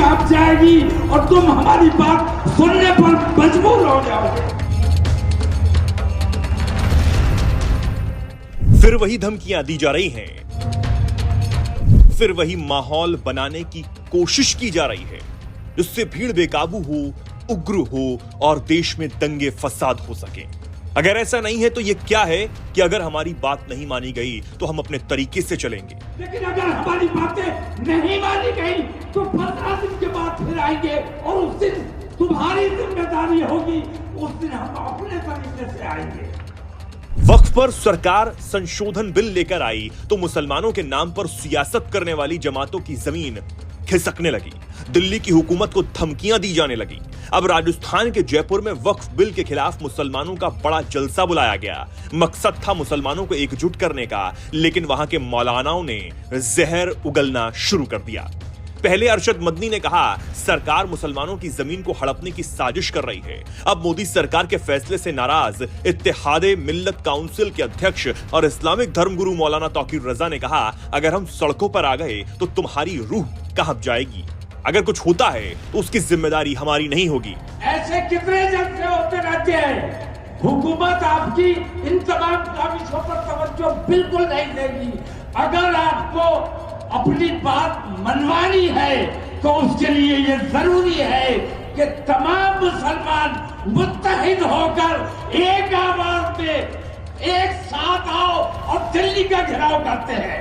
कांप जाएगी और तुम हमारी बात सुनने पर मजबूर हो जाओगे। फिर वही धमकियां दी जा रही हैं, फिर वही माहौल बनाने की कोशिश की जा रही है जिससे भीड़ बेकाबू हो, उग्र हो और देश में दंगे फसाद हो सके। अगर ऐसा नहीं है तो ये क्या है कि अगर हमारी बात नहीं मानी गई तो हम अपने तरीके से चलेंगे, लेकिन अगर हमारी बातें नहीं मानी गई तो 15 दिन के बाद फिर आएंगे और उस दिन तुम्हारी जिम्मेदारी होगी, उस दिन हम अपने तरीके से आएंगे। वक्फ पर सरकार संशोधन बिल लेकर आई तो मुसलमानों के नाम पर सियासत करने वाली जमातों की जमीन खिसकने लगी, दिल्ली की हुकूमत को धमकियां दी जाने लगी। अब राजस्थान के जयपुर में वक्फ बिल के खिलाफ मुसलमानों का बड़ा जलसा बुलाया गया। मकसद था मुसलमानों को एकजुट करने का, लेकिन वहां के मौलानाओं ने जहर उगलना शुरू कर दिया। पहले अरशद मदनी ने कहा सरकार मुसलमानों की जमीन को हड़पने की साजिश कर रही है। अब मोदी सरकार के फैसले से नाराज इत्तेहादे मिल्लत काउंसिल के अध्यक्ष और इस्लामिक धर्मगुरु मौलाना तौकीर रजा ने कहा अगर हम सड़कों पर आ गए तो तुम्हारी रूह कांप जाएगी। अगर कुछ होता है तो उसकी जिम्मेदारी हमारी नहीं होगी। ऐसे कितने जलसे होते रहते हैं, हुकूमत आपकी इन तमाम काविशों पर तवज्जो बिल्कुल नहीं देगी। अगर आपको अपनी बात मनवानी है तो उसके लिए ये जरूरी है कि तमाम मुसलमान मुत्तहिद होकर एक आवाज में एक साथ आओ और दिल्ली का घेराव करते हैं।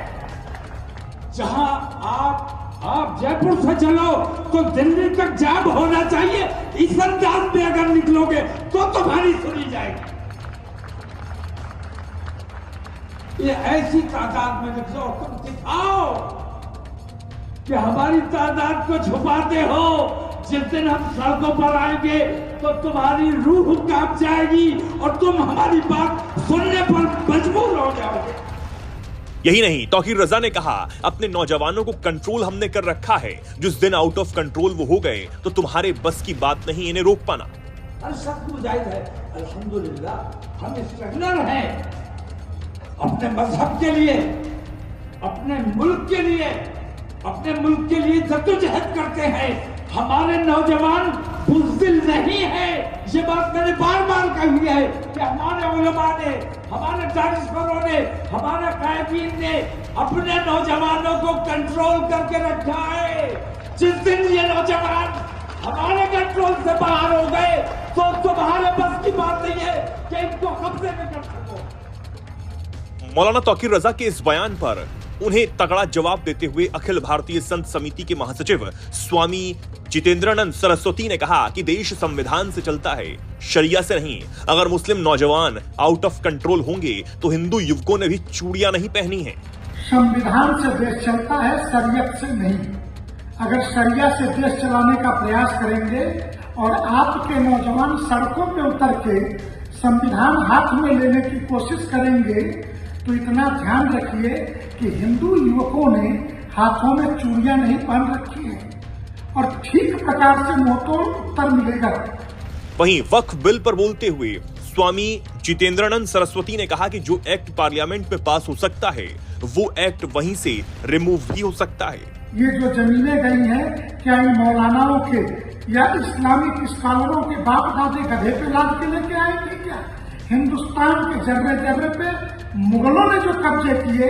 जहां आप जयपुर से चलो तो दिल्ली तक जाम होना चाहिए। इस अंदाज में अगर निकलोगे तो तुम्हारी सुनी जाएगी। ये ऐसी तादाद में निकलो, तुम दिखाओ कि हमारी तादाद को छुपाते हो। जिस दिन हम सड़कों पर आएंगे तो तुम्हारी रूह कांप जाएगी और तुम हमारी बात सुनने पर मजबूर हो जाओगे। यही नहीं, तौकीर रजा ने कहा अपने नौजवानों को कंट्रोल हमने कर रखा है, जिस दिन आउट ऑफ कंट्रोल वो हो गए तो तुम्हारे बस की बात नहीं इन्हें रोक पाना। हर शख्स मुजाहिद है, अल्हम्दुलिल्लाह हम स्ट्रगलर हैं अपने मजहब के लिए, अपने मुल्क के लिए, अपने मुल्क के लिए जद्दोजहद करते हैं। हमारे नौजवान बुज़दिल नहीं है। ये बात मैंने बार बार कही है कि हमारे उलमा ने, हमारे दानिशवरों ने, हमारे कायदीन ने अपने नौजवानों को कंट्रोल करके रखा है। जिस दिन ये नौजवान हमारे कंट्रोल से बाहर हो गए तो तुम्हारे बस की बात नहीं है कि इनको कब्जे में कर सको। मौलाना तौकीर रजा के इस बयान पर उन्हें तगड़ा जवाब देते हुए अखिल भारतीय संत समिति के महासचिव स्वामी जितेंद्रानंद सरस्वती ने कहा कि देश संविधान से चलता है, शरिया से नहीं। अगर मुस्लिम नौजवान आउट ऑफ कंट्रोल होंगे तो हिंदू युवकों ने भी चूड़ियां नहीं पहनी है। संविधान से देश चलता है, शरीयत से नहीं। अगर शरिया से देश चलाने का प्रयास करेंगे और आपके नौजवान सड़कों पे उतर के संविधान हाथ में लेने की कोशिश करेंगे तो इतना ध्यान रखिए कि हिंदू युवकों ने हाथों में चूड़ियां नहीं पहन रखी है और ठीक प्रकार से मुंहतोड़ उत्तर मिलेगा। वहीं वक्फ बिल पर बोलते हुए स्वामी जितेंद्रानंद सरस्वती ने कहा कि जो एक्ट पार्लियामेंट में पास हो सकता है वो एक्ट वहीं से रिमूव भी हो सकता है। ये जो जमीनें गई हैं, क्या इन मौलानाओं के या इस्लामिक स्कॉलरों के बाप दादे गधे पे लाद के लेके आएंगे क्या? हिंदुस्तान के जर्रे जर्रे पे मुगलों ने जो कब्जे किए,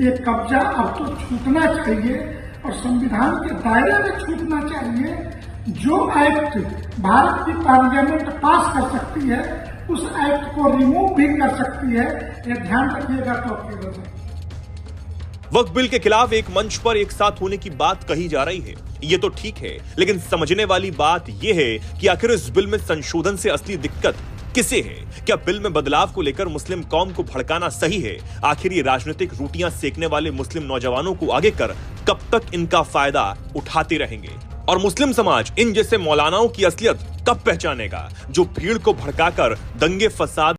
ये कब्जा अब तो छूटना चाहिए और संविधान के दायरे में छूटना चाहिए। जो एक्ट भारत की पार्लियामेंट पास कर सकती है उस एक्ट को रिमूव भी कर सकती है, ये ध्यान रखिएगा। तो वक्फ बिल के खिलाफ एक मंच पर एक साथ होने की बात कही जा रही है, ये तो ठीक है, लेकिन समझने वाली बात यह है कि आखिर इस बिल में संशोधन से असली दिक्कत किसे है? क्या बिल में बदलाव को लेकर मुस्लिम कौम को भड़काना सही है? आखिर ये राजनीतिक रोटियां सेकने वाले मुस्लिम नौजवानों को आगे कर कब तक इनका फायदा उठाते रहेंगे? और मुस्लिम समाज इन जैसे मौलानाओं की असलियत कब पहचानेगा जो भीड़ को भड़काकर दंगे फसाद